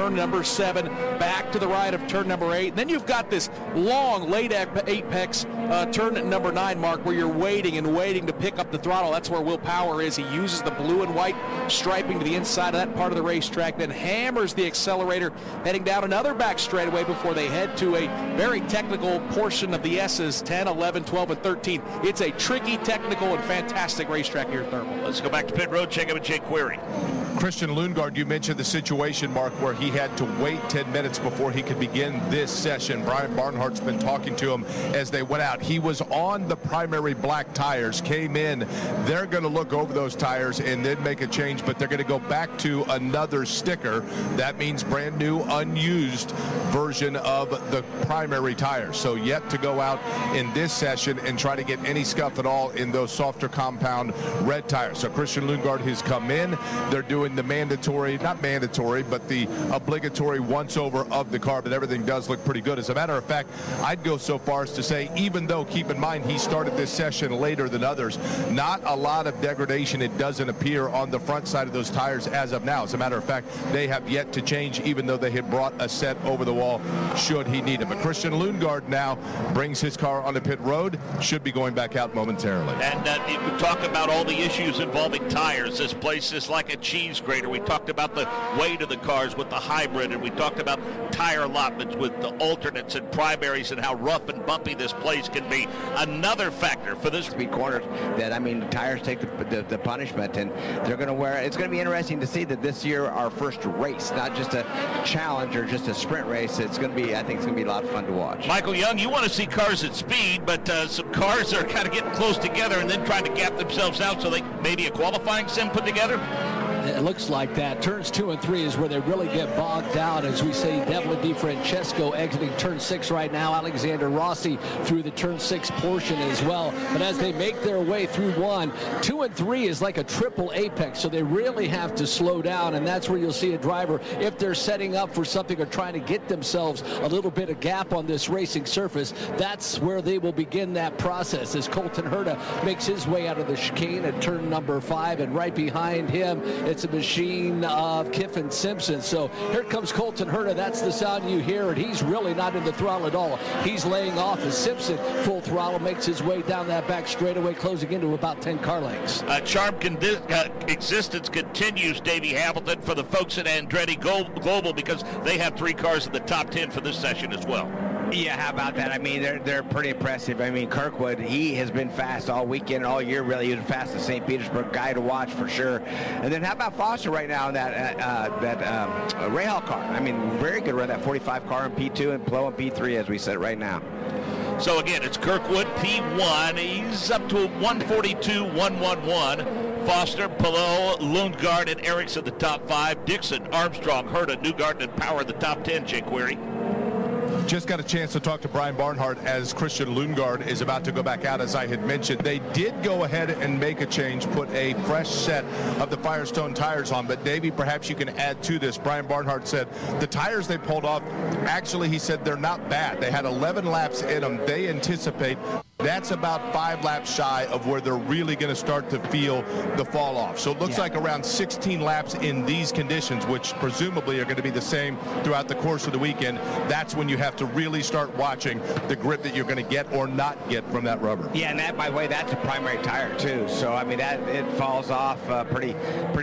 turn number 7, back to the right of turn number 8. And then you've got this long late apex turn number 9 mark where you're waiting and waiting to pick up the throttle. That's where Will Power is. He uses the blue and white striping to the inside of that part of the racetrack, then hammers the accelerator, heading down another back straightaway before they head to a very technical portion of the S's, 10, 11, 12, and 13. It's a tricky, technical, and fantastic racetrack here at Thermal. Let's go back to pit road, check out with Jake Query. Christian Lundgaard, you mentioned the situation, Mark, where he had to wait 10 minutes before he could begin this session. Brian Barnhart's been talking to him as they went out. He was on the primary black tires, came in. They're going to look over those tires and then make a change, but they're going to go back to another sticker. That means brand new, unused version of the primary tires. So yet to go out in this session and try to get any scuff at all in those softer compound red tires. So Christian Lundgaard has come in. They're doing the mandatory, not mandatory, but the obligatory once over of the car, but everything does look pretty good. As a matter of fact, I'd go so far as to say, even though, keep in mind, he started this session later than others, not a lot of degradation, it doesn't appear, on the front side of those tires as of now. As a matter of fact, they have yet to change, even though they had brought a set over the wall should he need it. But Christian Lundgaard now brings his car on the pit road, should be going back out momentarily. And we talk about all the issues involving tires. This place is like a cheese grater. We talked about the weight of the cars with the hybrid, and we talked about tire allotments with the alternates and primaries and how rough and bumpy this place can be. Another factor for this speed corners that, I mean, the tires take the punishment, and they're going to wear it. It's going to be interesting to see that this year, our first race, not just a challenge or just a sprint race. It's going to be, I think it's going to be a lot of fun to watch. Michael Young, you want to see cars at speed, but some cars are kind of getting close together and then trying to gap themselves out, so they maybe a qualifying sim put together? It looks like that. Turns 2 and 3 is where they really get bogged down. As we see, Devlin DiFrancesco exiting turn 6 right now. Alexander Rossi through the turn 6 portion as well. But as they make their way through 1, 2 and 3 is like a triple apex, so they really have to slow down, and that's where you'll see a driver, if they're setting up for something or trying to get themselves a little bit of gap on this racing surface, that's where they will begin that process as Colton Herta makes his way out of the chicane at turn number 5, and right behind him, it's a machine of Kiffin Simpson. So here comes Colton Herta. That's the sound you hear, and he's really not in the throttle at all. He's laying off as Simpson, full throttle, makes his way down that back straightaway, closing into about 10 car lengths. Charm existence continues, Davey Hamilton, for the folks at Andretti Global, because they have 3 cars in the top 10 for this session as well. Yeah, how about that? I mean, they're pretty impressive. I mean, Kirkwood, he has been fast all weekend, all year, really. He was fast at St. Petersburg, guy to watch for sure. And then how about Foster right now in that Rahal car? I mean, very good run, that 45 car in P2 and Plo in P3, as we said right now. So again, it's Kirkwood, P1. He's up to 142, 111. Foster, Palou, Lundgaard, and Erickson the top 5. Dixon, Armstrong, Herta, Newgarden, and Power the top 10, Jake Query. Just got a chance to talk to Brian Barnhart as Christian Lundgaard is about to go back out, as I had mentioned. They did go ahead and make a change, put a fresh set of the Firestone tires on. But, Davey, perhaps you can add to this. Brian Barnhart said the tires they pulled off, actually, he said they're not bad. They had 11 laps in them. They anticipate that's about 5 laps shy of where they're really going to start to feel the fall off. So it looks like around 16 laps in these conditions, which presumably are going to be the same throughout the course of the weekend. That's when you have to really start watching the grip that you're going to get or not get from that rubber. Yeah, and that, by the way, that's a primary tire too. So I mean, that it falls off pretty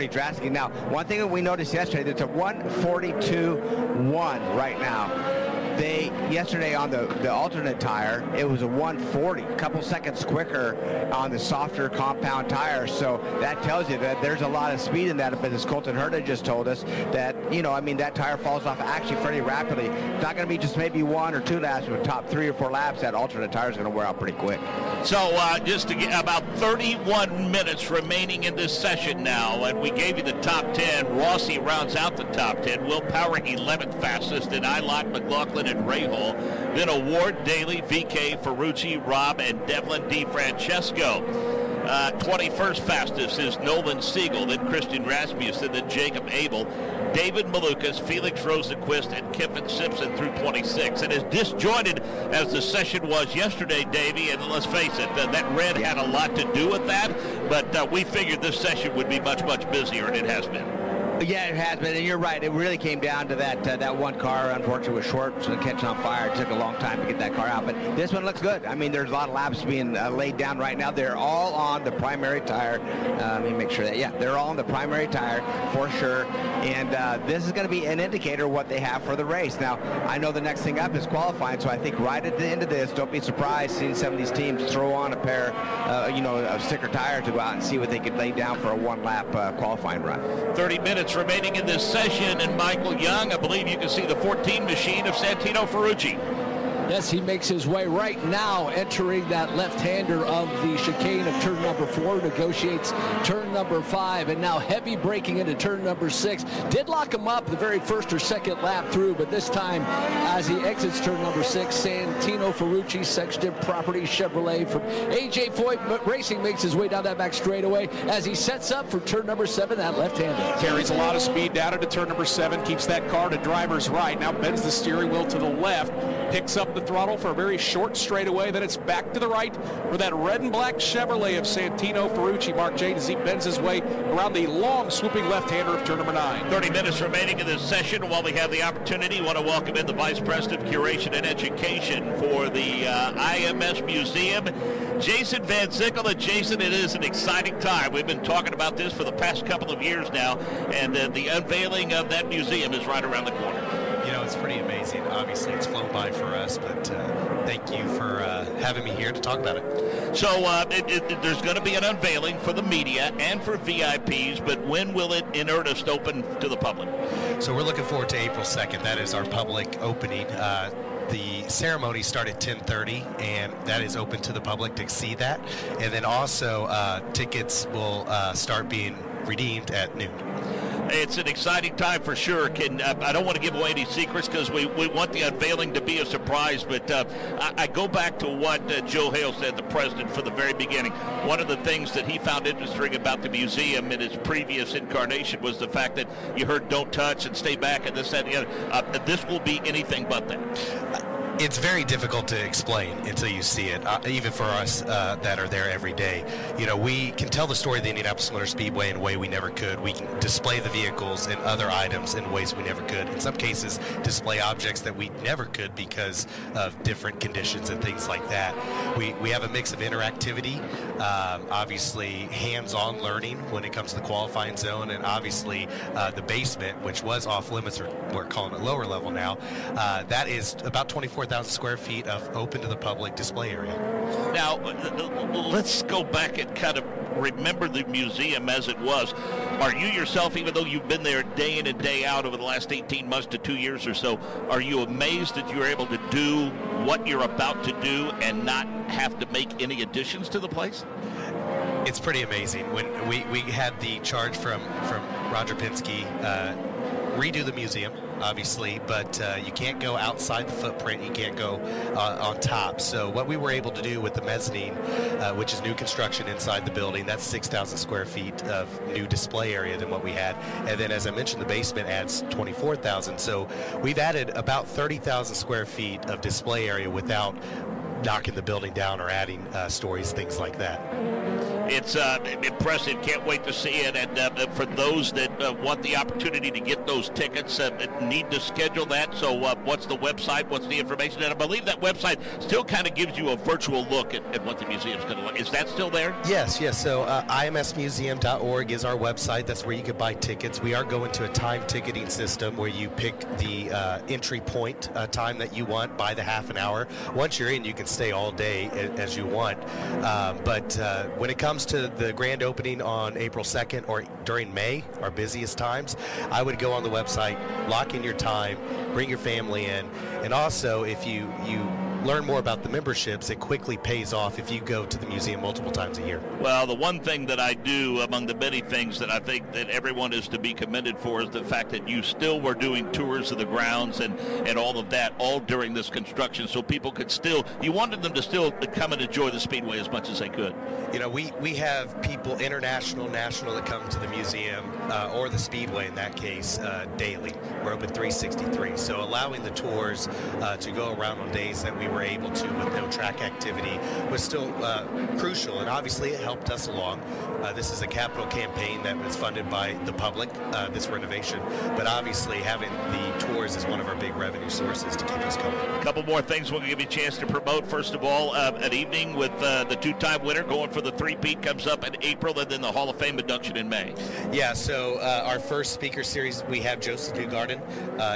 drastically. Now, one thing that we noticed yesterday, it's a 142.1 right now. Yesterday on the alternate tire, it was a 140, a couple seconds quicker on the softer compound tire. So that tells you that there's a lot of speed in that. But as Colton Herta just told us, that, you know, I mean, that tire falls off actually pretty rapidly. It's not going to be just maybe 1 or 2 laps, but top 3 or 4 laps, that alternate tire is going to wear out pretty quick. So just to get about 31 minutes remaining in this session now, and we gave you the top 10. Rossi rounds out the top 10. Will Power 11th fastest, and Ilott, McLaughlin, and Rahal. Then Award, Daly, VK, Ferrucci, Robb, and Devlin DiFrancesco. 21st fastest is Nolan Siegel, then Christian Rasmussen, then Jacob Abel, David Malukas, Felix Rosenquist, and Kiffin Simpson through 26. And as disjointed as the session was yesterday, Davey, and let's face it, that red had a lot to do with that, but we figured this session would be much, much busier, and it has been. Yeah, it has been, and you're right. It really came down to that one car, unfortunately, was short, so catching on fire. It took a long time to get that car out, but this one looks good. I mean, there's a lot of laps being laid down right now. They're all on the primary tire. Let me make sure that, yeah, they're all on the primary tire for sure, and this is going to be an indicator of what they have for the race. Now, I know the next thing up is qualifying, so I think right at the end of this, don't be surprised seeing some of these teams throw on a pair, of sticker tires to go out and see what they could lay down for a one-lap qualifying run. 30 minutes remaining in this session, and Michael Young, I believe you can see the 14 machine of Santino Ferrucci. Yes, he makes his way right now, entering that left-hander of the chicane of turn number 4, negotiates turn number 5, and now heavy braking into turn number 6. Did lock him up the very first or second lap through, but this time, as he exits turn number 6, Santino Ferrucci, Sexton Property Chevrolet from A.J. Foyt Racing makes his way down that back straightaway as he sets up for turn number 7, that left-hander. Carries a lot of speed down into turn number 7, keeps that car to driver's right, now bends the steering wheel to the left, picks up the throttle for a very short straightaway, then it's back to the right for that red and black Chevrolet of Santino Ferrucci. Mark J. as he bends his way around the long swooping left-hander of turn number 9. 30 minutes remaining in this session. While we have the opportunity, we want to welcome in the Vice President of Curation and Education for the IMS Museum, Jason Van Sickle. Jason, it is an exciting time. We've been talking about this for the past couple of years now, and the unveiling of that museum is right around the corner. You know, it's pretty amazing. Obviously, it's flown by for us, but thank you for having me here to talk about it. So there's going to be an unveiling for the media and for VIPs, but when will it in earnest open to the public? So we're looking forward to April 2nd. That is our public opening. The ceremony started at 10:30, and that is open to the public to see that. And then also tickets will start being redeemed at noon. It's an exciting time for sure. I don't want to give away any secrets because we want the unveiling to be a surprise, but I go back to what Joe Hale said, the president, from the very beginning. One of the things that he found interesting about the museum in its previous incarnation was the fact that you heard don't touch and stay back and this, that, and the other. This will be anything but that. It's very difficult to explain until you see it, even for us that are there every day. You know, we can tell the story of the Indianapolis Motor Speedway in a way we never could. We can display the vehicles and other items in ways we never could. In some cases, display objects that we never could because of different conditions and things like that. We have a mix of interactivity, obviously hands-on learning when it comes to the qualifying zone, and obviously the basement, which was off limits, or we're calling it lower level now. That is about 24,000 square feet of open to the public display area. Now, let's go back and kind of remember the museum as it was. Are you yourself, even though you've been there day in and day out over the last 18 months to 2 years or so, are you amazed that you're able to do what you're about to do and not have to make any additions to the place? It's pretty amazing. When we had the charge from Roger Penske, redo the museum, obviously, but you can't go outside the footprint. You can't go on top. So what we were able to do with the mezzanine, which is new construction inside the building, that's 6,000 square feet of new display area than what we had. And then, as I mentioned, the basement adds 24,000. So we've added about 30,000 square feet of display area without knocking the building down or adding stories, things like that. It's impressive. Can't wait to see it. And for those that want the opportunity to get those tickets, need to schedule that. So what's the website? What's the information? And I believe that website still kind of gives you a virtual look at what the museum's going to look. Is that still there? Yes. So imsmuseum.org is our website. That's where you can buy tickets. We are going to a time ticketing system where you pick the entry point time that you want by the half an hour. Once you're in, you can stay all day as you want. But when it comes to the grand opening on April 2nd or during May, our busiest times, I would go on the website, lock in your time, bring your family in, and also if you learn more about the memberships, it quickly pays off if you go to the museum multiple times a year. Well, the one thing that I do, among the many things that I think that everyone is to be commended for, is the fact that you still were doing tours of the grounds and all of that all during this construction, so people could still, you wanted them to still come and enjoy the Speedway as much as they could. You know, we have people, international, national, that come to the museum or the Speedway in that case daily. We're open 363, so allowing the tours to go around on days that we were able to with no track activity was still crucial, and obviously it helped us along. This is a capital campaign that was funded by the public, this renovation, but obviously having the tours is one of our big revenue sources to keep us going. A couple more things we'll give you a chance to promote. First of all, an evening with the two-time winner going for the three-peat comes up in April, and then the Hall of Fame induction in May. Yeah, so our first speaker series, we have Joseph Newgarden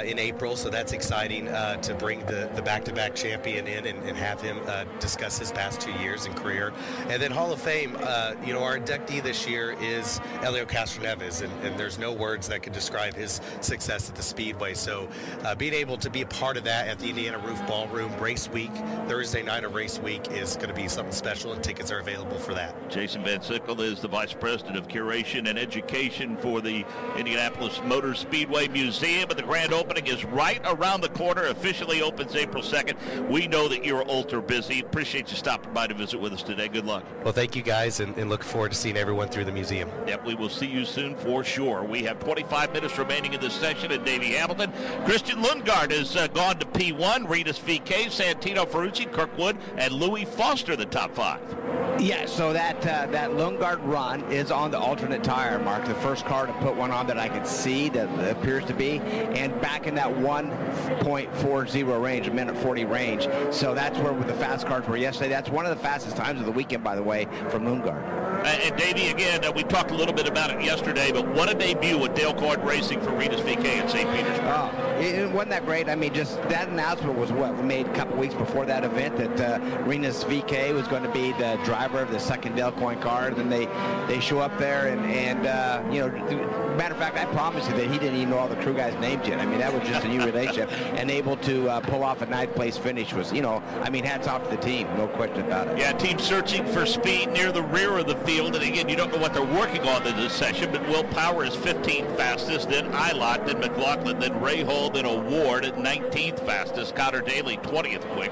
in April, so that's exciting to bring the back-to-back champion in and have him discuss his past 2 years in career. And then Hall of Fame, our inductee this year is Elio Castroneves, and there's no words that could describe his success at the Speedway. So being able to be a part of that at the Indiana Roof Ballroom race week, Thursday night of race week, is going to be something special, and tickets are available for that. Jason Van Sickle is the Vice President of Curation and Education for the Indianapolis Motor Speedway Museum, and the grand opening is right around the corner. Officially opens April 2nd. We know that you're ultra busy. Appreciate you stopping by to visit with us today. Good luck. Well, thank you guys, and look forward to seeing everyone through the museum. Yep, we will see you soon for sure. We have 25 minutes remaining in this session at Davey Hamilton. Christian Lundgaard has gone to P1. Ritas VK, Santino Ferrucci, Kirkwood, and Louis Foster, the top 5. Yeah, so that Lundgaard run is on the alternate tire, Mark. The first car to put one on that I could see that appears to be, and back in that 1.40 range, a minute 40 range. So that's where the fast cars were yesterday. That's one of the fastest times of the weekend, by the way, from Lundgaard. And Davey, again, we talked a little bit about it yesterday, but what a debut with Dale Coyne Racing for Ritas VK in St. Petersburg. It wasn't that great. I mean, just that announcement was what we made a couple weeks before that event, that Ritas VK was going to be the driver of the second Dale Coyne car. And then they show up there, and matter of fact, I promise you that he didn't even know all the crew guys' names yet. I mean, that was just a new relationship, and able to pull off a 9th place finish was, hats off to the team, no question about it. Yeah, team searching for speed near the rear of the field, and again, you don't know what they're working on in this session, but Will Power is 15th fastest, then Eilot, then McLaughlin, then Ray Hall, then Award at 19th fastest, Connor Daly 20th quick,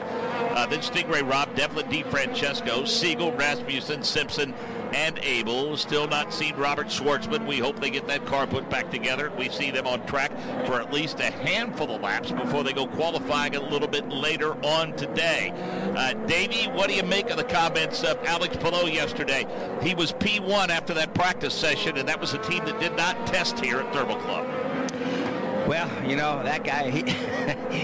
then Stingray Robb, Devlin DeFrancesco, Siegel, Rasmussen, Simpson, and Abel. Still not seen Robert Schwartzman. We hope they get that car put back together. We see them on track for at least a handful of laps before they go qualifying a little bit later on today. Davey, what do you make of the comments of Alex Palou yesterday? He was P1 after that practice session, and that was a team that did not test here at Thermal Club. Well, that guy,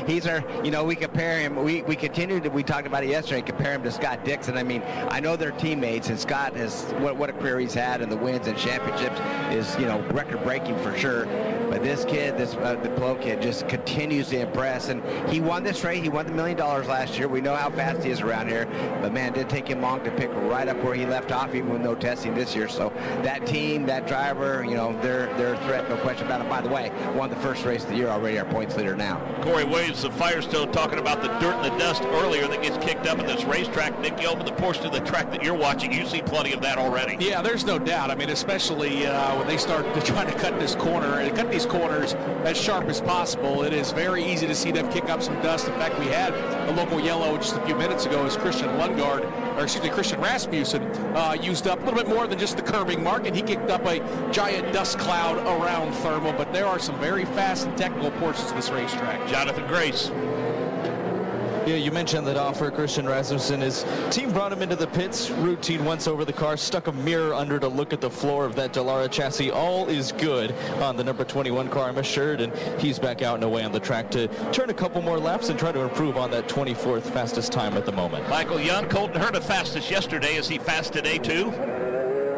he's our, we compare him, we talked about it yesterday, compare him to Scott Dixon. I mean, I know they're teammates, and Scott has, what a career he's had, and the wins and championships is, record-breaking for sure. But this kid, the Palou kid, just continues to impress, and he won this race. He won the $1 million last year. We know how fast he is around here, but man, it didn't take him long to pick right up where he left off, even with no testing this year. So that team, that driver, they're a threat, no question about it. By the way, won the first race of the year already, our points leader now. Corey Williams of Firestone talking about the dirt and the dust earlier that gets kicked up at this racetrack. Nick Yeoman, the portion of the track that you're watching, you see plenty of that already. Yeah, there's no doubt. I mean, especially when they start trying to cut this corner and cut these corners as sharp as possible, it is very easy to see them kick up some dust. In fact, we had a local yellow just a few minutes ago as Christian Rasmussen used up a little bit more than just the curbing mark, and he kicked up a giant dust cloud around Thermal. But there are some very fast and technical portions of this racetrack. Jonathan Grace. Yeah, you mentioned that offer, Christian Rasmussen. His team brought him into the pits, routine once over the car, stuck a mirror under to look at the floor of that Dallara chassis. All is good on the number 21 car, I'm assured, and he's back out and away on the track to turn a couple more laps and try to improve on that 24th fastest time at the moment. Michael Young, Colton Herta fastest yesterday. Is he fast today too?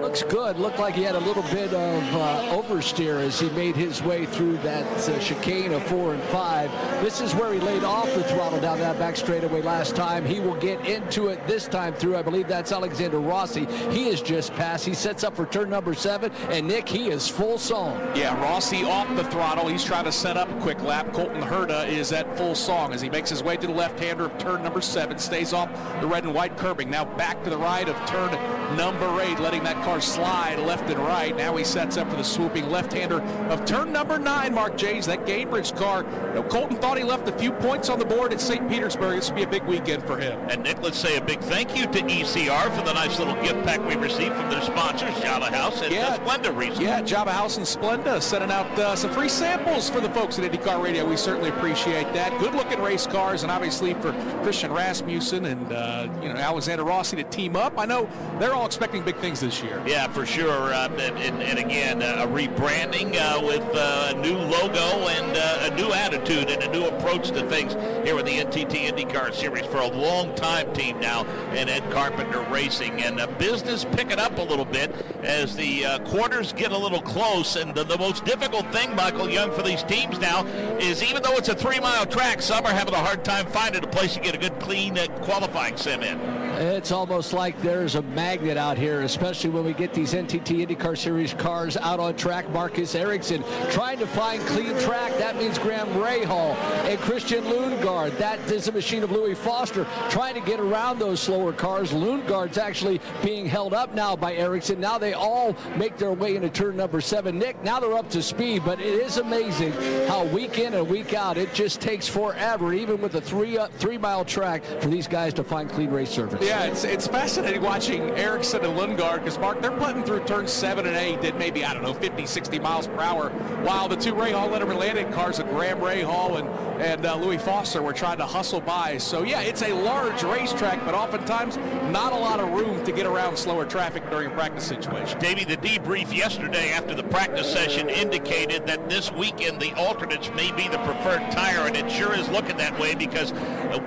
Looks good. Looked like he had a little bit of oversteer as he made his way through that chicane of 4 and 5. This is where he laid off the throttle down that back straightaway last time. He will get into it this time through. I believe that's Alexander Rossi. He is just past. He sets up for turn number 7. And Nick, he is full song. Yeah, Rossi off the throttle. He's trying to set up a quick lap. Colton Herta is at full song as he makes his way to the left-hander of turn number 7. Stays off the red and white curbing. Now back to the right of turn number 8, letting that car slide left and right. Now he sets up for the swooping left-hander of turn number 9, Mark Jays, that Gainbridge car. Colton thought he left a few points on the board at St. Petersburg. This will be a big weekend for him. And Nick, let's say a big thank you to ECR for the nice little gift pack we received from their sponsors, Java House and Splenda recently. Yeah, Java House and Splenda sending out some free samples for the folks at IndyCar Radio. We certainly appreciate that. Good-looking race cars, and obviously for Christian Rasmussen and Alexander Rossi to team up. I know they're all expecting big things this year. Yeah, for sure. And again, a rebranding with a new logo and a new attitude and a new approach to things here with the NTT IndyCar Series for a long-time team now in Ed Carpenter Racing. And business picking up a little bit as the quarters get a little close. And the most difficult thing, Michael Young, for these teams now is even though it's a 3-mile track, some are having a hard time finding a place to get a good, clean qualifying sim in. It's almost like there's a magnet out here, especially when we get these NTT IndyCar Series cars out on track. Marcus Ericsson trying to find clean track. That means Graham Rahal and Christian Lundgaard. That is a machine of Louis Foster trying to get around those slower cars. Lundgaard's actually being held up now by Ericsson. Now they all make their way into turn number 7. Nick, now they're up to speed, but it is amazing how week in and week out it just takes forever, even with a 3-mile track, for these guys to find clean race surface. Yeah, it's fascinating watching Ericsson and Lundgaard because, Mark, they're putting through turns 7 and 8 at maybe, 50, 60 miles per hour, while the two Rahal Letterman landing cars of Graham Rahal and Louis Foster were trying to hustle by. So, yeah, it's a large racetrack, but oftentimes not a lot of room to get around slower traffic during practice situations. Davey, the debrief yesterday after the practice session indicated that this weekend the alternates may be the preferred tire, and it sure is looking that way because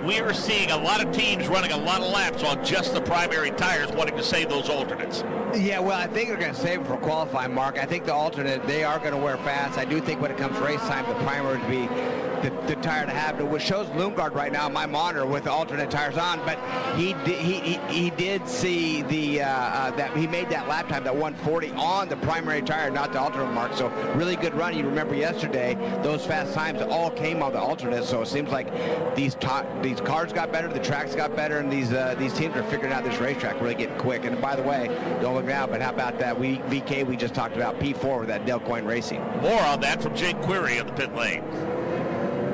we're seeing a lot of teams running a lot of laps on just the primary tires, wanting to save those alternates. Yeah, well, I think they're going to save them for qualifying, Mark. I think the alternate, they are going to wear fast. I do think when it comes to race time, the primary would be the tire to have. Which shows Lundgaard right now on my monitor with the alternate tires on, but he did see the that he made that lap time, that 140 on the primary tire, not the alternate, Mark. So really good run. You remember yesterday, those fast times all came on the alternate. So it seems like these cars got better, the tracks got better, and these teams are figuring out this racetrack really getting quick. And by the way, don't look now, but how about that VK we just talked about, P4 with that Del Coyne Racing. More on that from Jake Query on the pit lane.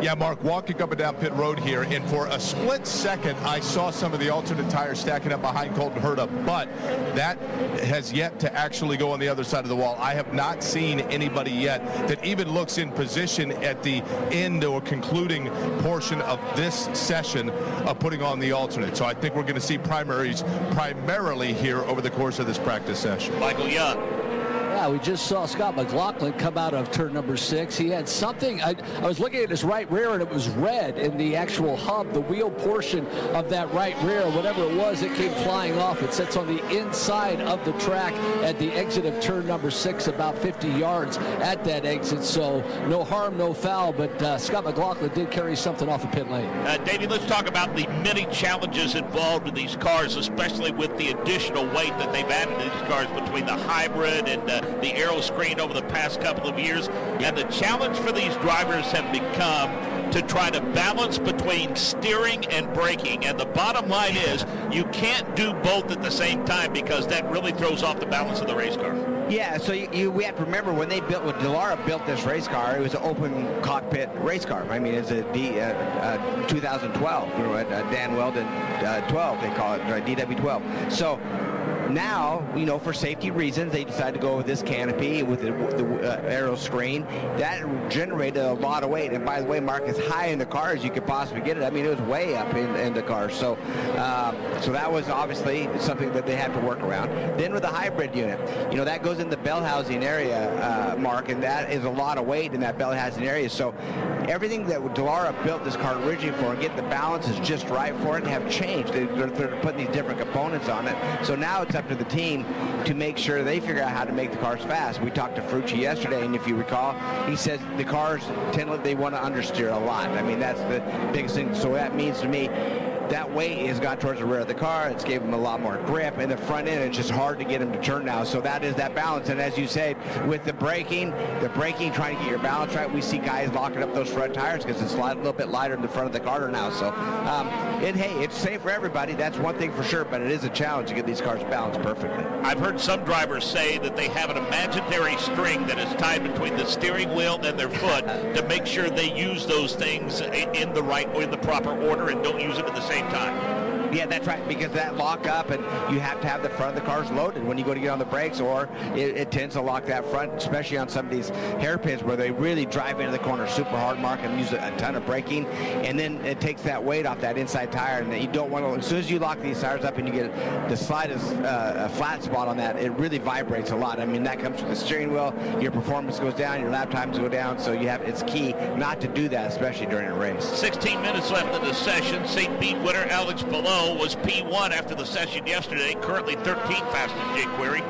Yeah, Mark, walking up and down pit road here, and for a split second, I saw some of the alternate tires stacking up behind Colton Herta, but that has yet to actually go on the other side of the wall. I have not seen anybody yet that even looks in position at the end or concluding portion of this session of putting on the alternate. So I think we're going to see primaries primarily here over the course of this practice session. Michael Young. Yeah, we just saw Scott McLaughlin come out of turn number 6. He had something, I was looking at his right rear, and it was red in the actual hub, the wheel portion of that right rear. Whatever it was, it came flying off. It sits on the inside of the track at the exit of turn number 6, about 50 yards at that exit. So no harm, no foul, but Scott McLaughlin did carry something off the pit lane. Davey, let's talk about the many challenges involved in these cars, especially with the additional weight that they've added to these cars between the hybrid and the aero screen over the past couple of years. And the challenge for these drivers have become to try to balance between steering and braking. And the bottom line is you can't do both at the same time because that really throws off the balance of the race car. Yeah, so we have to remember when Dallara built this race car, it was an open cockpit race car. I mean, it's a 2012, Dan Weldon 12, they call it, DW12. So now, for safety reasons, they decided to go with this canopy with the aero screen. That generated a lot of weight. And by the way, Mark, as high in the car as you could possibly get it. I mean, it was way up in the car. So that was obviously something that they had to work around. Then with the hybrid unit, that goes in the bell housing area, Mark, and that is a lot of weight in that bell housing area. So everything that Dallara built this car originally for and getting the balances just right for it have changed. They're putting these different components on it. So now it's up to the team to make sure they figure out how to make the cars fast. We talked to Frucci yesterday, and if you recall, he says the cars they want to understeer a lot. I mean, that's the biggest thing. So that means to me, that weight has gone towards the rear of the car. It's gave them a lot more grip. In the front end, it's just hard to get them to turn now. So that is that balance. And as you said, with the braking, trying to get your balance right, we see guys locking up those front tires because it's a little bit lighter in the front of the car now. So, hey, it's safe for everybody. That's one thing for sure, but it is a challenge to get these cars balanced perfectly. I've heard some drivers say that they have an imaginary string that is tied between the steering wheel and their foot to make sure they use those things in the right or in the proper order and don't use it at the same time. Yeah, that's right, because that lock up, and you have to have the front of the cars loaded when you go to get on the brakes, or it tends to lock that front, especially on some of these hairpins where they really drive into the corner super hard, Mark, and use a ton of braking, and then it takes that weight off that inside tire, and you don't want to, as soon as you lock these tires up and you get the slightest flat spot on that, it really vibrates a lot. I mean, that comes from the steering wheel, your performance goes down, your lap times go down, so it's key not to do that, especially during a race. 16 minutes left in the session. St. Pete winner Alex Palou was P1 after the session yesterday, currently 13th fastest, Jake Query.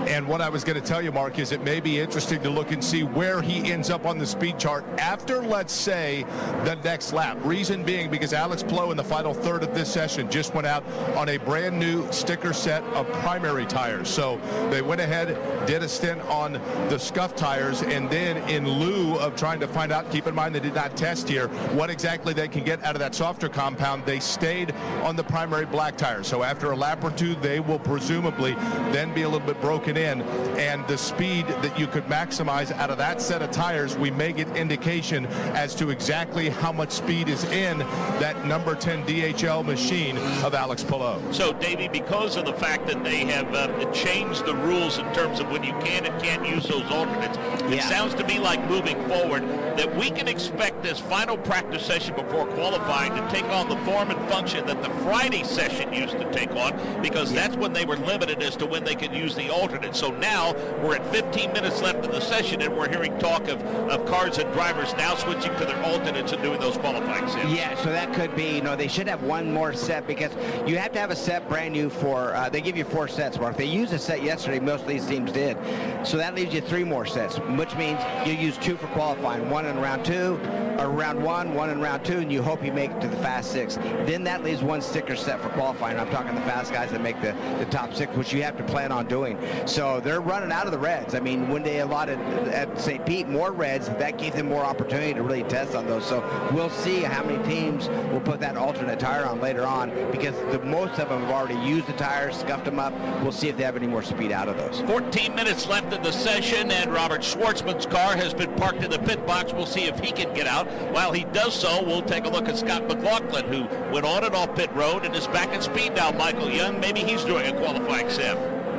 And what I was going to tell you, Mark, is it may be interesting to look and see where he ends up on the speed chart after, let's say, the next lap. Reason being because Alex Palou in the final third of this session just went out on a brand new sticker set of primary tires. So they went ahead, did a stint on the scuff tires, and then in lieu of trying to find out, keep in mind they did not test here, what exactly they can get out of that softer compound, they stayed on the primary black tires. So after a lap or two, they will presumably then be a little bit broken in, and the speed that you could maximize out of that set of tires, we may get indication as to exactly how much speed is in that number 10 DHL machine of Alex Palou. So, Davey, because of the fact that they have changed the rules in terms of when you can and can't use those alternates, it sounds to me like moving forward that we can expect this final practice session before qualifying to take on the form and function that the Friday session used to take on, because that's when they were limited as to when they could use the alternate. So now we're at 15 minutes left in the session, and we're hearing talk of cars and drivers now switching to their alternates and doing those qualifying sims. Yeah, so that could be, they should have one more set, because you have to have a set brand new for, they give you 4 sets, Mark. They used a set yesterday, most of these teams did. So that leaves you 3 more sets, which means you use 2 for qualifying, 1 in round 2, or round 1, 1 in round 2, and you hope you make it to the fast 6. Then that leaves 1 sticker set for qualifying. I'm talking the fast guys that make the top 6, which you have to plan on doing. So they're running out of the reds. I mean, when they allotted at St. Pete more reds, that gave them more opportunity to really test on those. So we'll see how many teams will put that alternate tire on later on, because most of them have already used the tires, scuffed them up. We'll see if they have any more speed out of those. 14 minutes left in the session, and Robert Schwartzman's car has been parked in the pit box. We'll see if he can get out. While he does so, we'll take a look at Scott McLaughlin, who went on and off pit road and is back at speed now. Michael Young, maybe he's doing a qualifying sim.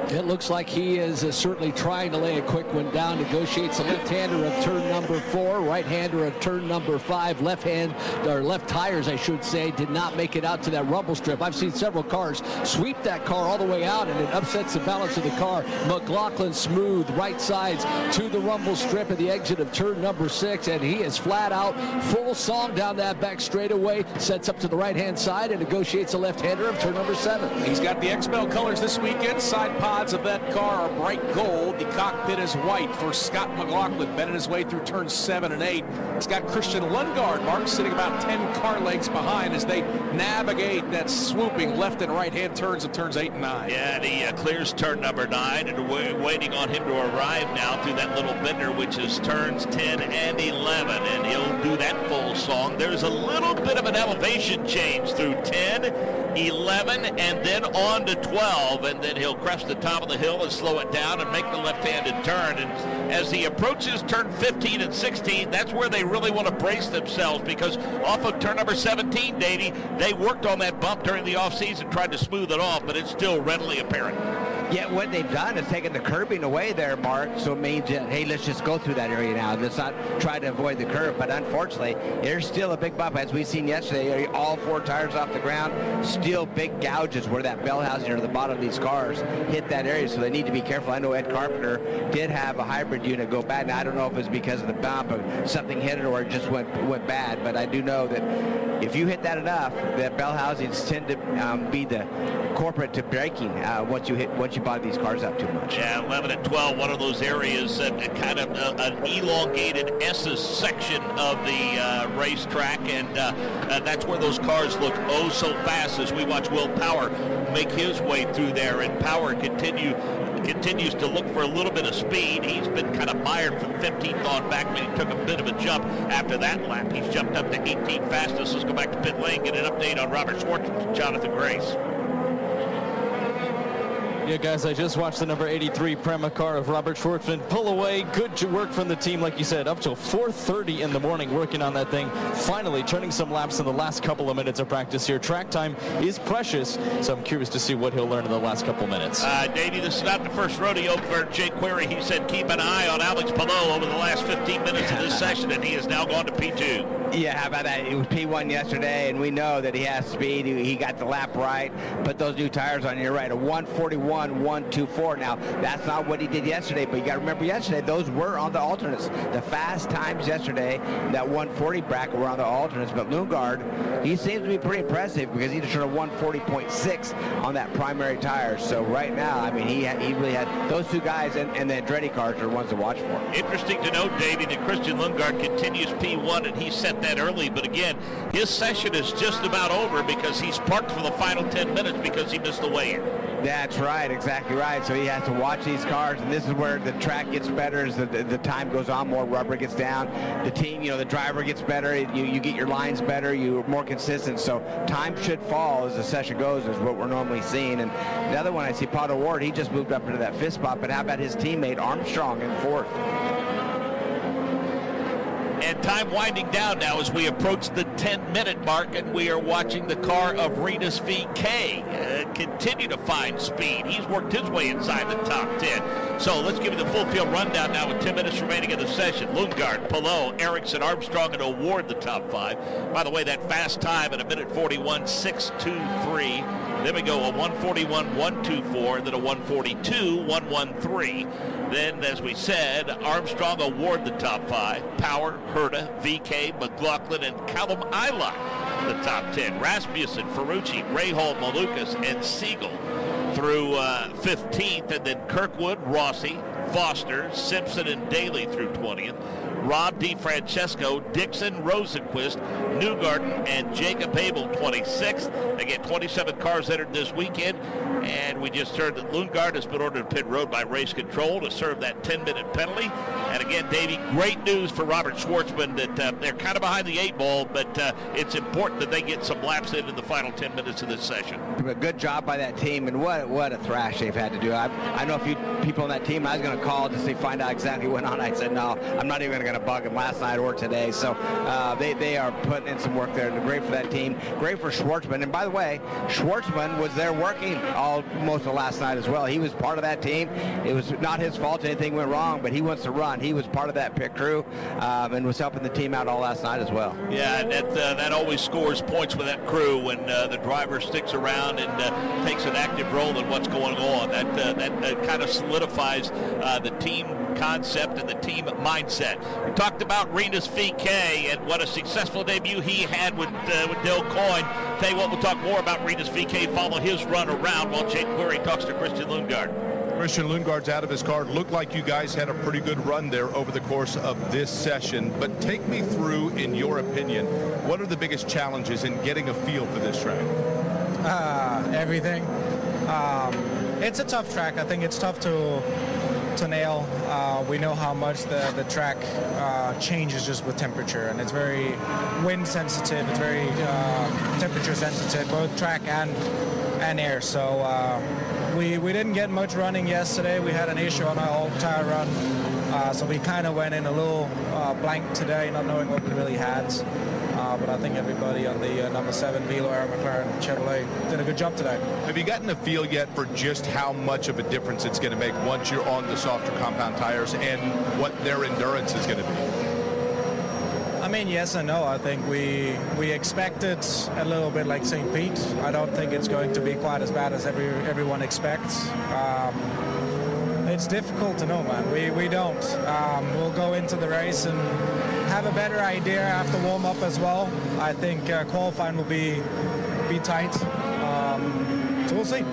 It looks like he is certainly trying to lay a quick one down. Negotiates a left-hander of turn number 4, right-hander of turn number 5. Left tires, I should say, did not make it out to that rumble strip. I've seen several cars sweep that car all the way out, and it upsets the balance of the car. McLaughlin smooth right sides to the rumble strip at the exit of turn number 6, and he is flat out, full song down that back straightaway, sets up to the right-hand side and negotiates a left-hander of turn number 7. He's got the XPEL colors this weekend. Side pods of that car are bright gold. The cockpit is white for Scott McLaughlin, bending his way through turns 7 and 8. He's got Christian Lundgaard, Mark, sitting about 10 car lengths behind as they navigate that swooping left and right-hand turns of turns 8 and 9. Yeah, and he clears turn number 9, and we're waiting on him to arrive now through that little bender, which is turns 10 and 11, and he'll do that full song. There's a little bit of an elevation change through 10, 11, and then on to 12, and then he'll crest the top of the hill and slow it down and make the left-handed turn. And as he approaches turn 15 and 16, that's where they really want to brace themselves, because off of turn number 17, Davey, they worked on that bump during the offseason, tried to smooth it off, but it's still readily apparent. Yeah, what they've done is taken the curbing away there, Mark, so it means, hey, let's just go through that area now. Let's not try to avoid the curb, but unfortunately, there's still a big bump. As we've seen yesterday, all 4 tires off the ground, still big gouges where that bell housing or the bottom of these cars hit that area, so they need to be careful. I know Ed Carpenter did have a hybrid unit go bad. Now, I don't know if it's because of the bump or something hit it or it just went bad, but I do know that if you hit that enough, that bell housings tend to be the culprit to braking once you body these cars up too much. Yeah, 11 and 12, one of those areas, kind of an elongated S's section of the racetrack, and that's where those cars look oh so fast as we watch Will Power make his way through there, and Power continues to look for a little bit of speed. He's been kind of mired from 15th on back, but he took a bit of a jump after that lap. He's jumped up to 18th fastest. Let's go back to pit lane, get an update on Robert Schwartzman and Jonathan Grace. Yeah, guys, I just watched the number 83 Prema car of Robert Schwartzman pull away. Good work from the team, like you said, up till 4:30 in the morning working on that thing. Finally turning some laps in the last couple of minutes of practice here. Track time is precious, so I'm curious to see what he'll learn in the last couple minutes. Davey, this is not the first rodeo for Jay Query. He said keep an eye on Alex Palou over the last 15 minutes of this session, and he has now gone to P2. Yeah, how about that? It was P1 yesterday, and we know that he has speed. He got the lap right. Put those new tires on. You're right, a 1:41.124. Now, that's not what he did yesterday, but you got to remember yesterday, those were on the alternates. The fast times yesterday, that 140 bracket were on the alternates, but Lundgaard, he seems to be pretty impressive because he just turned a 140.6 on that primary tire. So right now, I mean, he really had those two guys, and the Andretti cars are the ones to watch for. Interesting to note, Davey, that Christian Lundgaard continues P1, and he set that early, but again, his session is just about over because he's parked for the final 10 minutes because he missed the weigh-in. That's right, exactly right. So he has to watch these cars, and this is where the track gets better as the time goes on, more rubber gets down. The team, the driver gets better. You get your lines better. You're more consistent. So time should fall as the session goes is what we're normally seeing. And the other one I see, Pato Ward, he just moved up into that fifth spot, but how about his teammate Armstrong in fourth? And time winding down now as we approach the 10-minute mark, and we are watching the car of Rinus VeeKay continue to find speed. He's worked his way inside the top 10. So let's give you the full field rundown now with 10 minutes remaining in the session. Lundgaard, Palou, Ericsson, Armstrong, and Award the top 5. By the way, that fast time at 1:41.623. Then we go a 1:41.124, and then a 1:42.113. Then, as we said, Armstrong, Award the top 5. Power, Herta, VeeKay, McLaughlin, and Callum Eilert the top 10. Rasmussen, Ferrucci, Rahal, Malukas, and Siegel through 15th, and then Kirkwood, Rossi, Foster, Simpson, and Daly through 20th. Rob DiFrancesco, Dixon, Rosenquist, Newgarden, and Jacob Abel 26th. Again, 27 cars entered this weekend, and we just heard that Lundgaard has been ordered to pit road by race control to serve that 10-minute penalty. And again, Davey, great news for Robert Schwartzman that they're kind of behind the 8 ball, but it's important that they get some laps in the final 10 minutes of this session. Good job by that team, and what a thrash they've had to do. I know a few people on that team I was going to call to see, find out exactly what went on. I said, no, I'm not even going to bug them last night or today. So they are putting in some work there. Great for that team. Great for Schwartzman. And by the way, Schwartzman was there working most of last night as well. He was part of that team. It was not his fault anything went wrong, but he wants to run. He was part of that pit crew and was helping the team out all last night as well. Yeah, and that always scores points with that crew when the driver sticks around and takes an active role in what's going on. That kind of solidifies the team concept and the team mindset. We talked about Rinus VeeKay and what a successful debut he had with Dale Coyne. Tell you what, we'll talk more about Rinus VeeKay, follow his run around while Jake Query talks to Christian Lundgaard. Christian Lundgaard's out of his car. Looked like you guys had a pretty good run there over the course of this session, but take me through, in your opinion, what are the biggest challenges in getting a feel for this track? Everything. It's a tough track. I think it's tough to nail. We know how much the track changes just with temperature, and it's very wind sensitive. It's very temperature sensitive, both track and air. So we didn't get much running yesterday. We had an issue on our old tire run, so we kind of went in a little blank today, not knowing what we really had. But I think everybody on the number 7 Velo Air McLaren Chevrolet did a good job today. Have you gotten a feel yet for just how much of a difference it's going to make once you're on the softer compound tires and what their endurance is going to be? I mean, yes and no. I think we expected a little bit like St. Pete. I don't think it's going to be quite as bad as everyone expects. It's difficult to know, man. We don't. We'll go into the race and have a better idea after warm-up as well. I think qualifying will be tight. So we'll see.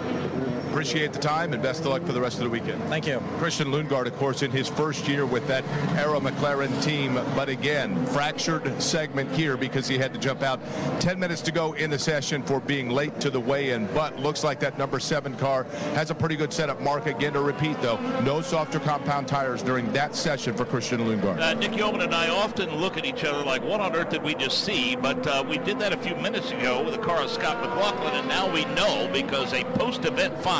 Appreciate the time, and best of luck for the rest of the weekend. Thank you. Christian Lundgaard, of course, in his first year with that Arrow McLaren team, but again, fractured segment here because he had to jump out 10 minutes to go in the session for being late to the weigh-in, but looks like that number 7 car has a pretty good setup. Mark, again to repeat, though, no softer compound tires during that session for Christian Lundgaard. Nick Yeoman and I often look at each other like, what on earth did we just see? But we did that a few minutes ago with the car of Scott McLaughlin, and now we know because a post-event fine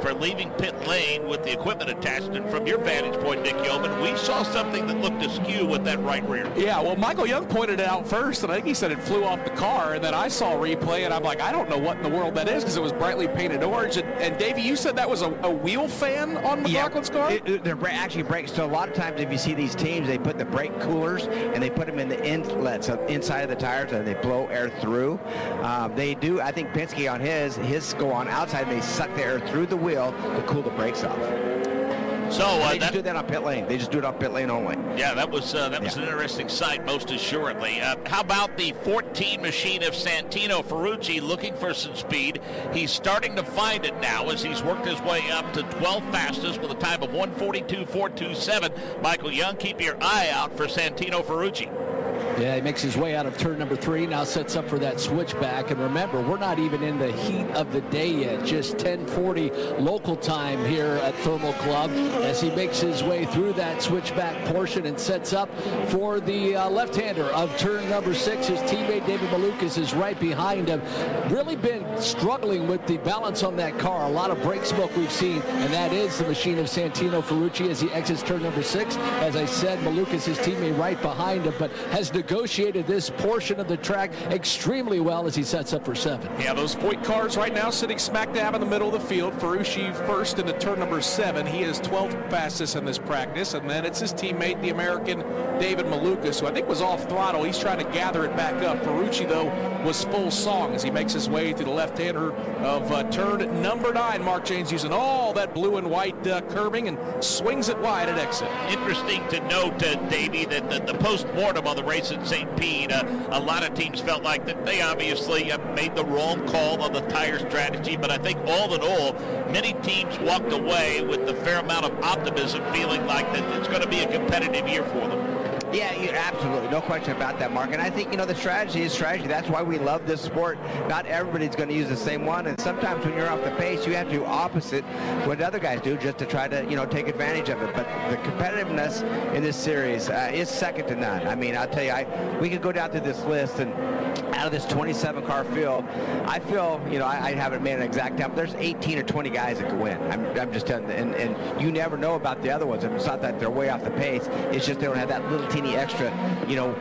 for leaving pit lane with the equipment attachment. From your vantage point, Nick Yeoman, we saw something that looked askew with that right rear. Yeah, well, Michael Young pointed it out first, and I think he said it flew off the car, and then I saw a replay, and I'm like, I don't know what in the world that is because it was brightly painted orange. And Davey, you said that was a wheel fan on McLaughlin's car? They're actually brakes. So a lot of times if you see these teams, they put the brake coolers and they put them in the inlets inside of the tires and they blow air through. They do, I think Penske on his go on outside, and they suck the air through the wheel to cool the brakes off. So they just do that on pit lane. They just do it on pit lane only. Yeah, that was an interesting sight, most assuredly. How about the 14 machine of Santino Ferrucci looking for some speed? He's starting to find it now as he's worked his way up to 12th fastest with a time of 1:42.427. Michael Young, keep your eye out for Santino Ferrucci. Yeah, he makes his way out of turn number 3, now sets up for that switchback. And remember, we're not even in the heat of the day yet, just 10:40 local time here at Thermal Club as he makes his way through that switchback portion and sets up for the left-hander of turn number 6. His teammate David Malukas is right behind him. Really been struggling with the balance on that car. A lot of brake smoke we've seen, and that is the machine of Santino Ferrucci as he exits turn number 6. As I said, Malukas, his teammate, right behind him, but has negotiated this portion of the track extremely well as he sets up for 7. Yeah, those point cars right now sitting smack dab in the middle of the field. Ferrucci first into turn number 7. He is 12th fastest in this practice, and then it's his teammate, the American David Malukas, who I think was off throttle. He's trying to gather it back up. Ferrucci, though, was full song as he makes his way through the left-hander of turn number 9. Mark James using all that blue and white curbing and swings it wide at exit. Interesting to note, Davey, that the post-mortem on the race at St. Pete, a lot of teams felt like that they obviously made the wrong call on the tire strategy, but I think all in all, many teams walked away with a fair amount of optimism, feeling like that it's going to be a competitive year for them. Yeah, absolutely. No question about that, Mark. And I think, the strategy is strategy. That's why we love this sport. Not everybody's going to use the same one. And sometimes when you're off the pace, you have to do opposite what other guys do just to try to, take advantage of it. But the competitiveness in this series is second to none. I mean, I'll tell you, we could go down through this list, and out of this 27-car field, I feel, I haven't made an exact count, but there's 18 or 20 guys that could win. I'm just telling you. And you never know about the other ones. And it's not that they're way off the pace. It's just they don't have that little teeny extra,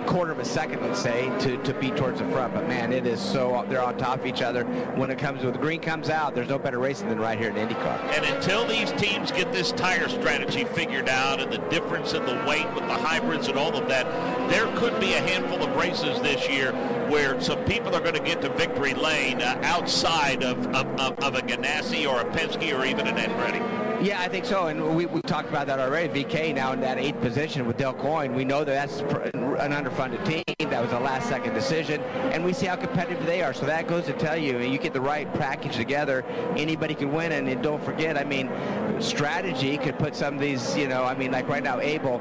quarter of a second, let's say, to be towards the front. But man, it is so, they're on top of each other. When it comes, when the green comes out, there's no better racing than right here in IndyCar. And until these teams get this tire strategy figured out and the difference in the weight with the hybrids and all of that, there could be a handful of races this year where some people are going to get to victory lane outside of a Ganassi or a Penske or even an Andretti. Yeah, I think so, and we talked about that already. VK now in that 8th position with Del Coyne. We know that that's an underfunded team. That was a last-second decision, and we see how competitive they are. So that goes to tell you, you get the right package together, anybody can win. And don't forget, strategy could put some of these, like right now, Abel,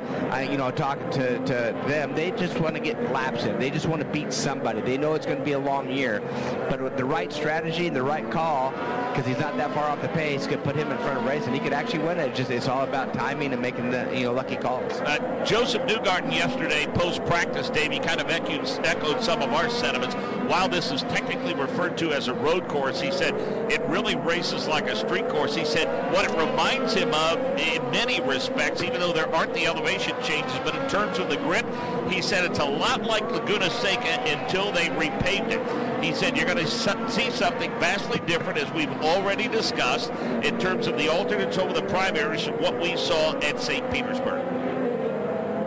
talking to them, they just want to get laps in. They just want to beat somebody. They know it's going to be a long year, but with the right strategy and the right call, because he's not that far off the pace, could put him in front of race, and he could actually win it. It's all about timing and making the lucky calls. Joseph Newgarden yesterday post-practice, Davey, kind of echoed some of our sentiments. While this is technically referred to as a road course, he said it really races like a street course. He said what it reminds him of in many respects, even though there aren't the elevation changes, but in terms of the grip, he said it's a lot like Laguna Seca until they repaved it. He said you're going to see something vastly different, as we've already discussed, in terms of the alternates over the primaries from what we saw at St. Petersburg.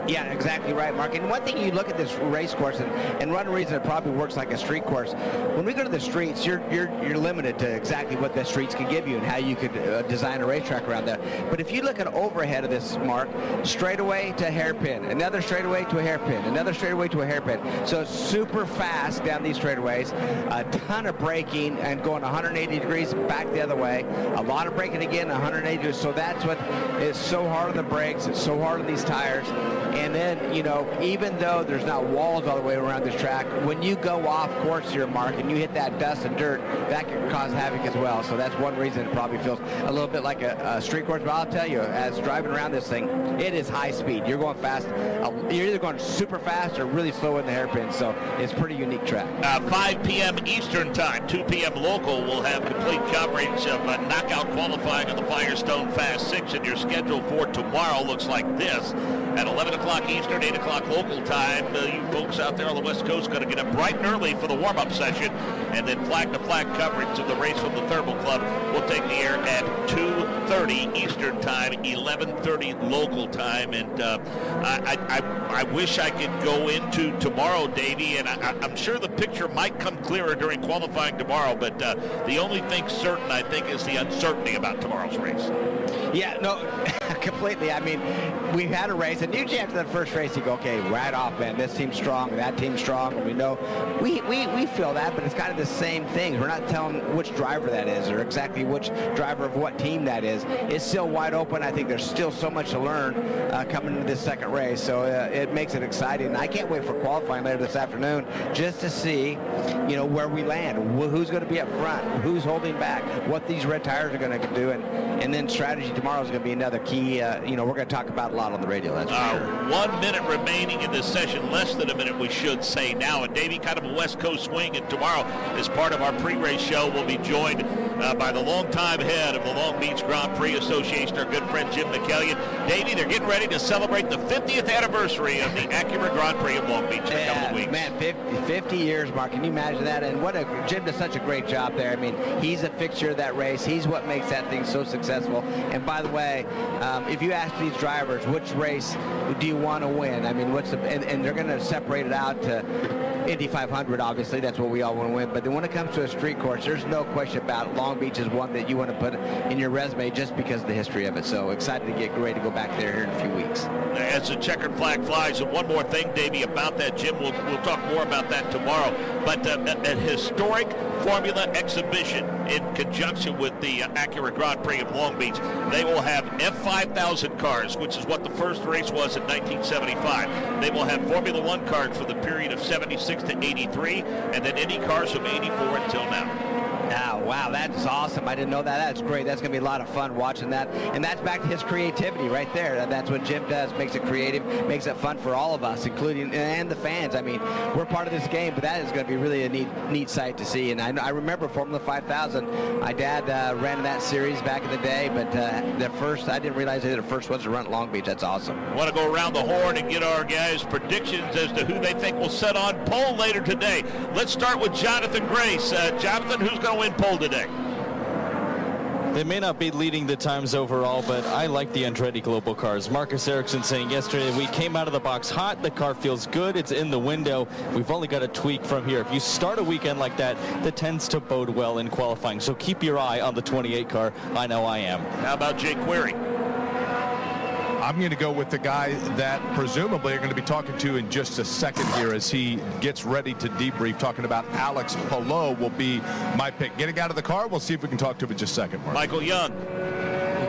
Yeah, exactly right, Mark. And one thing, you look at this race course, and one reason it probably works like a street course, when we go to the streets, you're limited to exactly what the streets can give you and how you could design a racetrack around that. But if you look at overhead of this, Mark, straightaway to hairpin, another straightaway to a hairpin, another straightaway to a hairpin. So it's super fast down these straightaways, a ton of braking and going 180 degrees back the other way, a lot of braking again, 180 degrees. So that's what is so hard on the brakes, it's so hard on these tires. And then, you know, even though there's not walls all the way around this track, when you go off course here, Mark, and you hit that dust and dirt, that can cause havoc as well. So that's one reason it probably feels a little bit like a street course. But I'll tell you, as driving around this thing, it is high speed. You're going fast. You're either going super fast or really slow in the hairpin. So it's a pretty unique track. 5 p.m. Eastern Time, 2 p.m. local, we'll have complete coverage of knockout qualifying on the Firestone Fast 6, and your schedule for tomorrow looks like this. At 11 o'clock Eastern, 8 o'clock local time, you folks out there on the West Coast got to get up bright and early for the warm-up session, and then flag-to-flag coverage of the race from the Thermal Club will take the air at 2:30 Eastern Time, 11:30 local time. And I wish I could go into tomorrow, Davey, and I'm sure the picture might come clearer during qualifying tomorrow, but the only thing certain, I think, is the uncertainty about tomorrow's race. Yeah, no, completely. I mean, we've had a race, and usually after that first race, you go, okay, right off, man, this team's strong, that team's strong, and we know, we feel that, but it's kind of the same thing. We're not telling which driver that is or exactly which driver of what team that is. It's still wide open. I think there's still so much to learn coming into this second race, so it makes it exciting. And I can't wait for qualifying later this afternoon just to see, you know, where we land, who's going to be up front, who's holding back, what these red tires are going to do, and then strategy tomorrow is going to be another key, you know, we're going to talk about a lot on the radio, that's for sure. 1 minute remaining in this session, less than a minute we should say now, and Davey, kind of a West Coast swing, and tomorrow as part of our pre-race show we'll be joined by the longtime head of the Long Beach Grand Prix Association, our good friend Jim McKellion. Davey, they're getting ready to celebrate the 50th anniversary of the Acura Grand Prix of Long Beach in a couple of weeks. Man, 50 years, Mark, can you imagine that? And Jim does such a great job there. I mean, he's a fixture of that race. He's what makes that thing so successful. And by the way, if you ask these drivers, which race do you want to win? I mean, and they're going to separate it out to Indy 500, obviously, that's what we all want to win. But then when it comes to a street course, there's no question about it. Long Beach is one that you want to put in your resume just because of the history of it. So excited to get ready to go back there here in a few weeks. As the checkered flag flies, and one more thing, Davey, about that, Jim, we'll talk more about that tomorrow. But a historic Formula exhibition in conjunction with the Acura Grand Prix of Long Beach. They will have F5000 cars, which is what the first race was in 1975. They will have Formula One cars for the period of 76 to 83, and then Indy cars from 84 until now. Oh, wow, that's awesome. I didn't know that. That's great. That's going to be a lot of fun watching that. And that's back to his creativity right there. That's what Jim does, makes it creative, makes it fun for all of us, including and the fans. I mean, we're part of this game, but that is going to be really a neat sight to see. And I remember Formula 5000. My dad ran that series back in the day, but the first, I didn't realize they were the first ones to run at Long Beach. That's awesome. Want to go around the horn and get our guys' predictions as to who they think will set on pole later today. Let's start with Jonathan Grace. Jonathan, who's going to win pole today? They may not be leading the times overall, but I like the Andretti Global cars. Marcus Ericsson saying yesterday, we came out of the box hot. The car feels good. It's in the window. We've only got to tweak from here. If you start a weekend like that, that tends to bode well in qualifying. So keep your eye on the 28 car. I know I am. How about Jake Query? I'm going to go with the guy that presumably you're going to be talking to in just a second here as he gets ready to debrief. Talking about Alex Palou will be my pick. Getting out of the car, we'll see if we can talk to him in just a second, Mark. Michael Young.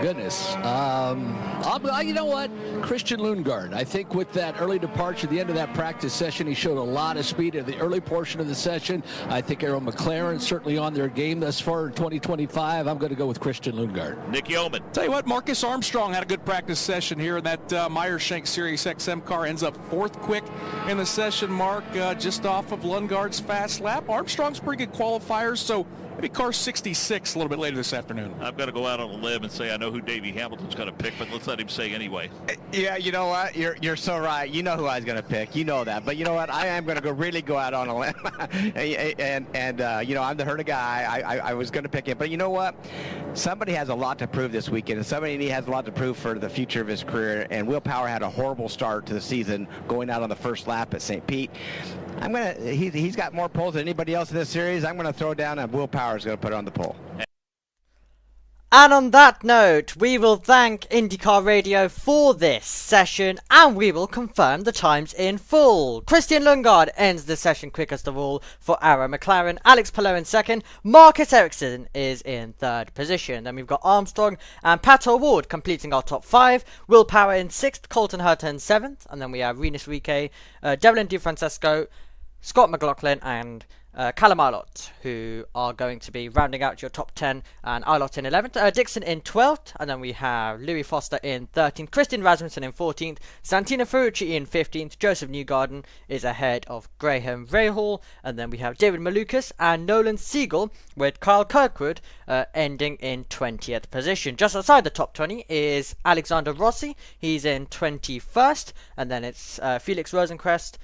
Goodness. You know what? Christian Lundgaard. I think with that early departure at the end of that practice session, he showed a lot of speed in the early portion of the session. I think Arrow McLaren certainly on their game thus far in 2025. I'm going to go with Christian Lundgaard. Nick Yeoman. Tell you what, Marcus Armstrong had a good practice session here in that Meyer-Shank Sirius XM car. Ends up fourth quick in the session, Mark, just off of Lundgaard's fast lap. Armstrong's pretty good qualifiers, so Maybe car 66 a little bit later this afternoon. I've got to go out on a limb and say I know who Davey Hamilton's going to pick, but let's let him say anyway. Yeah, you know what? You're so right. You know who I was going to pick. You know that. But you know what? I am going to really go out on a limb. and you know, I'm the herd of guy. I was going to pick him. But you know what? Somebody has a lot to prove this weekend, and somebody has a lot to prove for the future of his career. And Will Power had a horrible start to the season going out on the first lap at St. Pete. He's got more poles than anybody else in this series. I'm going to throw down, and Will Power is going to put it on the pole. And on that note, we will thank IndyCar Radio for this session, and we will confirm the times in full. Christian Lundgaard ends the session quickest of all for Arrow McLaren. Alex Palou in second. Marcus Ericsson is in third position. Then we've got Armstrong and Pato Ward completing our top 5. Will Power in 6th. Colton Herta in 7th. And then we have Rinus Rique, Devlin DeFrancesco, Scott McLaughlin, and Callum Ilott, who are going to be rounding out your top 10, and Ilott in 11th, Dixon in 12th, and then we have Louis Foster in 13th, Christian Rasmussen in 14th, Santino Ferrucci in 15th, Joseph Newgarden is ahead of Graham Rahal, and then we have David Malukas and Nolan Siegel, with Kyle Kirkwood ending in 20th position. Just outside the top 20 is Alexander Rossi, he's in 21st, and then it's Felix Rosencrest,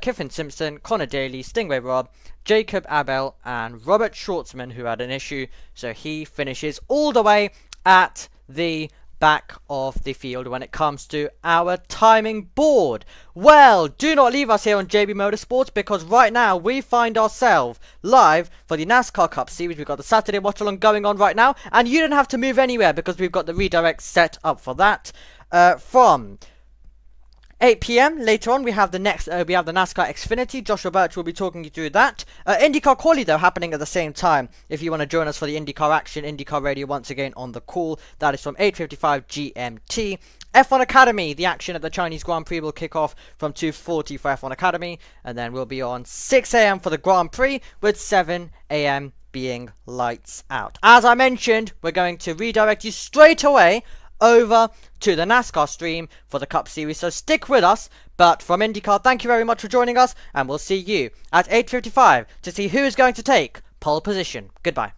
Kiffin Simpson, Connor Daly, Stingray Rob, Jacob Abel, and Robert Schwartzman, who had an issue, so he finishes all the way at the back of the field when it comes to our timing board. Well, do not leave us here on JB Motorsports, because right now we find ourselves live for the NASCAR Cup Series. We've got the Saturday watch along going on right now, and you don't have to move anywhere because we've got the redirect set up for that. From 8 p.m. later on, we have the NASCAR Xfinity. Joshua Birch will be talking you through that. IndyCar Quali, though, happening at the same time. If you want to join us for the IndyCar action, IndyCar Radio once again on the call. That is from 8:55 GMT. F1 Academy, the action at the Chinese Grand Prix will kick off from 2:40 for F1 Academy. And then we'll be on 6 a.m. for the Grand Prix, with 7 a.m. being lights out. As I mentioned, we're going to redirect you straight away over to the NASCAR stream for the Cup Series, so stick with us. But from IndyCar, thank you very much for joining us, and we'll see you at 8:55 to see who is going to take pole position. Goodbye.